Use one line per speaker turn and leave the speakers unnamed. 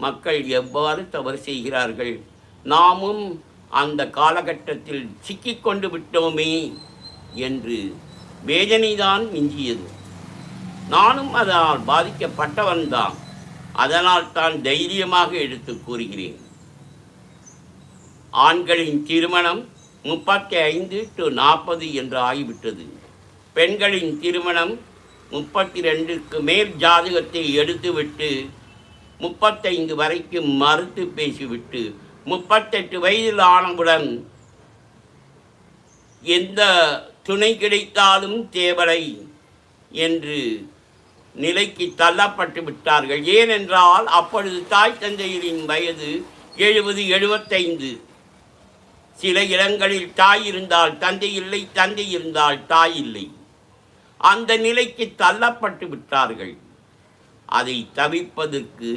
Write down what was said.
மக்கள் எவ்வாறு தவறு செய்கிறார்கள், நாமும் அந்த காலகட்டத்தில் சிக்கிக்கொண்டு விட்டோமே என்று வேதனைதான் மிஞ்சியது. நானும் அதனால் பாதிக்கப்பட்டவன்தான். அதனால் தான் தைரியமாக எடுத்து கூறுகிறேன். ஆண்களின் திருமணம் 35 to 40 என்று ஆகிவிட்டது. பெண்களின் திருமணம் 32க்கு மேல் ஜாதகத்தை எடுத்துவிட்டு 35 வரைக்கும் மறுத்து பேசிவிட்டு 38 வயதில் ஆனவுடன் எந்த துணை கிடைத்தாலும் தேவலை என்று நிலைக்கு தள்ளப்பட்டு விட்டார்கள். ஏனென்றால் அப்பொழுது தாய் தந்தையரின் வயது 70, 75. சில இடங்களில் தாய் இருந்தால் தந்தை இல்லை, தந்தை இருந்தால் தாய் இல்லை. அந்த நிலைக்கு தள்ளப்பட்டு விட்டார்கள். அதை தவிர்ப்பதற்கு